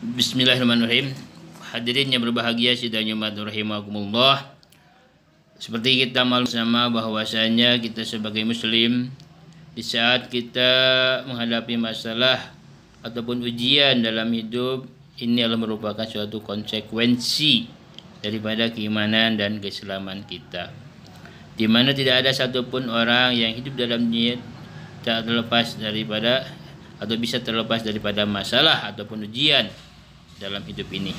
Bismillahirrahmanirrahim. Hadirin yang berbahagia sidang Jumat rahimakumullah. Seperti kita maklum sama bahwasanya kita sebagai muslim di saat kita menghadapi masalah ataupun ujian dalam hidup, ini adalah merupakan suatu konsekuensi daripada keimanan dan keislaman kita, di mana tidak ada satupun orang yang hidup dalam dunia tak terlepas daripada atau bisa terlepas daripada masalah ataupun ujian dalam hidup ini.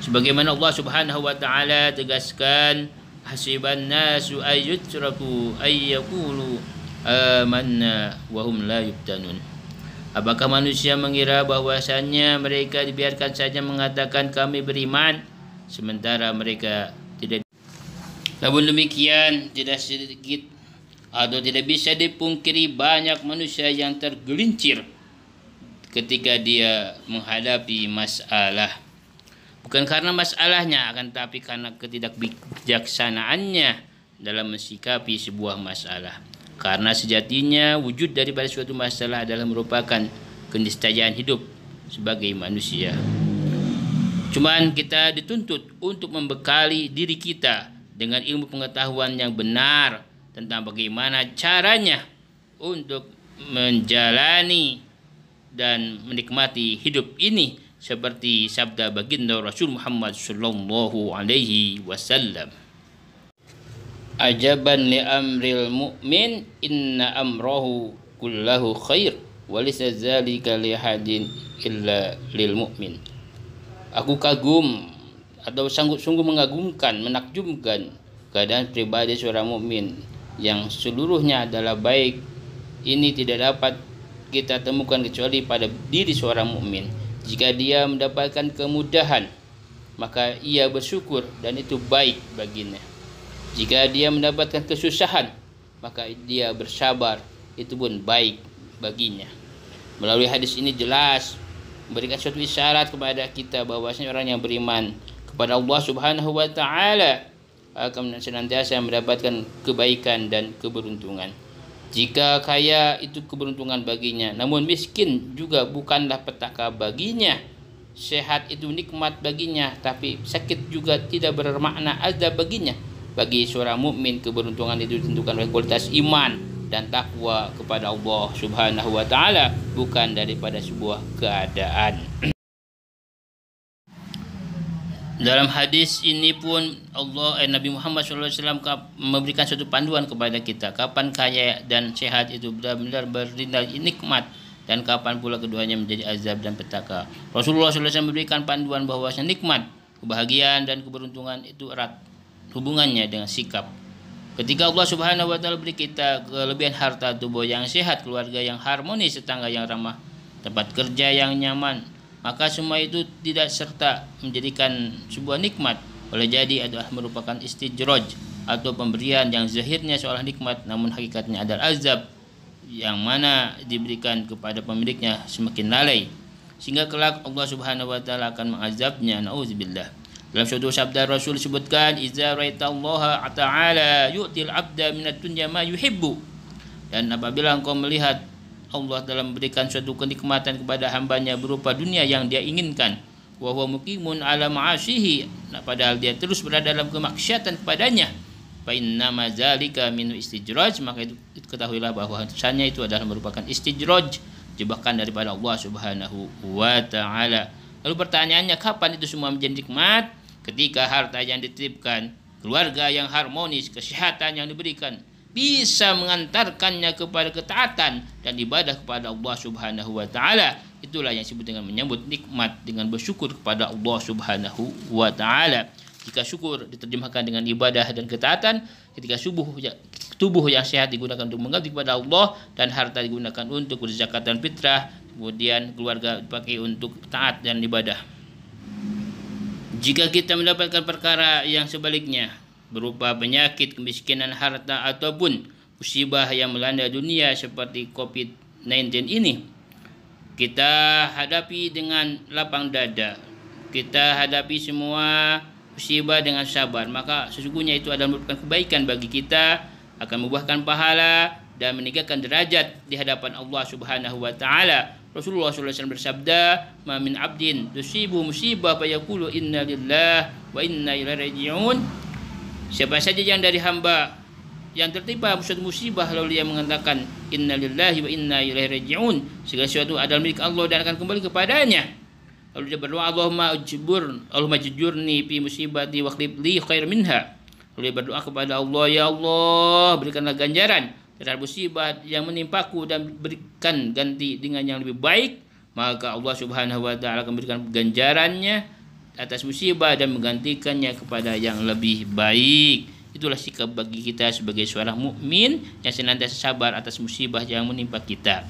Sebagaimana Allah Subhanahu wa taala tegaskan, hasiban nasu ayyutraku ayyaqulu amanna wa hum la yuftanun. Apakah manusia mengira bahwasannya mereka dibiarkan saja mengatakan kami beriman sementara mereka tidak. Namun demikian, tidak sedikit atau tidak bisa dipungkiri banyak manusia yang tergelincir ketika dia menghadapi masalah. Bukan karena masalahnya, akan tetapi karena ketidakbijaksanaannya dalam mensikapi sebuah masalah. Karena sejatinya wujud daripada suatu masalah adalah merupakan keniscayaan hidup sebagai manusia. Cuman kita dituntut untuk membekali diri kita dengan ilmu pengetahuan yang benar tentang bagaimana caranya untuk menjalani dan menikmati hidup ini, seperti sabda baginda Rasul Muhammad sallallahu alaihi wasallam, ajaban li amril mu'min inna amrahu kullahu khair wa laysa dzalika li hadin illa lil mu'min. Aku kagum atau sungguh mengagumkan, menakjubkan keadaan pribadi seorang mukmin yang seluruhnya adalah baik. Ini tidak dapat kita temukan kecuali pada diri seorang mukmin. Jika dia mendapatkan kemudahan, maka ia bersyukur dan itu baik baginya. Jika dia mendapatkan kesusahan, maka dia bersabar, itu pun baik baginya. Melalui hadis ini jelas memberikan suatu isyarat kepada kita bahwasanya orang yang beriman kepada Allah Subhanahu wa taala akan senantiasa mendapatkan kebaikan dan keberuntungan. Jika kaya itu keberuntungan baginya, namun miskin juga bukanlah petaka baginya. Sehat itu nikmat baginya, tapi sakit juga tidak bermakna azab baginya. Bagi seorang mukmin, keberuntungan itu ditentukan oleh kualitas iman dan takwa kepada Allah Subhanahu wa taala, bukan daripada sebuah keadaan. Dalam hadis ini pun Nabi Muhammad SAW memberikan suatu panduan kepada kita, kapan kaya dan sehat itu benar-benar bernilai nikmat dan kapan pula keduanya menjadi azab dan petaka. Rasulullah SAW memberikan panduan bahwa nikmat, kebahagiaan dan keberuntungan itu erat hubungannya dengan sikap. Ketika Allah Subhanahu wa taala beri kita kelebihan harta, tubuh yang sehat, keluarga yang harmonis, tetangga yang ramah, tempat kerja yang nyaman, maka semua itu tidak serta menjadikan sebuah nikmat. Boleh jadi adalah merupakan istijraj atau pemberian yang zahirnya seolah nikmat, namun hakikatnya adalah azab yang mana diberikan kepada pemiliknya semakin lalai, sehingga kelak Allah Subhanahu wa taala akan mengazabnya. Nauzubillah. Dalam suatu sabda Rasul disebutkan, "Idza ra'aitallaha ta'ala yu'til 'abda minad dunya ma yuhibbu." Dan apabila engkau melihat Allah dalam memberikan suatu kenikmatan kepada hambanya berupa dunia yang dia inginkan, wa huwa muqimun ala ma'asyihi, padahal dia terus berada dalam kemaksiatan kepadanya, fa innama zalika min istijraj, maka itu ketahuilah bahwa kesannya itu adalah merupakan istijraj, jebakan daripada Allah Subhanahu wa taala. Lalu pertanyaannya, kapan itu semua menjadi nikmat? Ketika harta yang dititipkan, keluarga yang harmonis, kesehatan yang diberikan bisa mengantarkannya kepada ketaatan dan ibadah kepada Allah Subhanahu wa taala. Itulah yang disebut dengan menyambut nikmat dengan bersyukur kepada Allah Subhanahu wa taala. Jika syukur diterjemahkan dengan ibadah dan ketaatan, ketika tubuh yang sehat digunakan untuk mengabdi kepada Allah dan harta digunakan untuk berzakat dan fitrah, kemudian keluarga dipakai untuk taat dan ibadah. Jika kita mendapatkan perkara yang sebaliknya, berupa penyakit, kemiskinan harta ataupun musibah yang melanda dunia seperti COVID-19 ini, kita hadapi dengan lapang dada. Kita hadapi semua musibah dengan sabar, maka sesungguhnya itu adalah merupakan kebaikan bagi kita, akan membuahkan pahala dan meningkatkan derajat di hadapan Allah Subhanahu wa taala. Rasulullah SAW bersabda, "Ma min 'abdin tusibu musibah fa yaqulu inna lillahi wa inna ilaihi raji'un." Siapa saja yang dari hamba yang tertimpa suatu musibah lalu dia mengatakan inna lillahi wa inna ilaihi raji'un, segala sesuatu adalah milik Allah dan akan kembali kepadanya. Lalu dia berdoa, Allahumma jujurni fi musibati wa akhlif li khair minha. Lalu dia berdoa kepada Allah, ya Allah, berikanlah ganjaran terhadap musibah yang menimpaku dan berikan ganti dengan yang lebih baik. Maka Allah Subhanahu wa taala akan memberikan ganjarannya atas musibah dan menggantikannya kepada yang lebih baik. Itulah sikap bagi kita sebagai seorang mukmin yang senantiasa sabar atas musibah yang menimpa kita.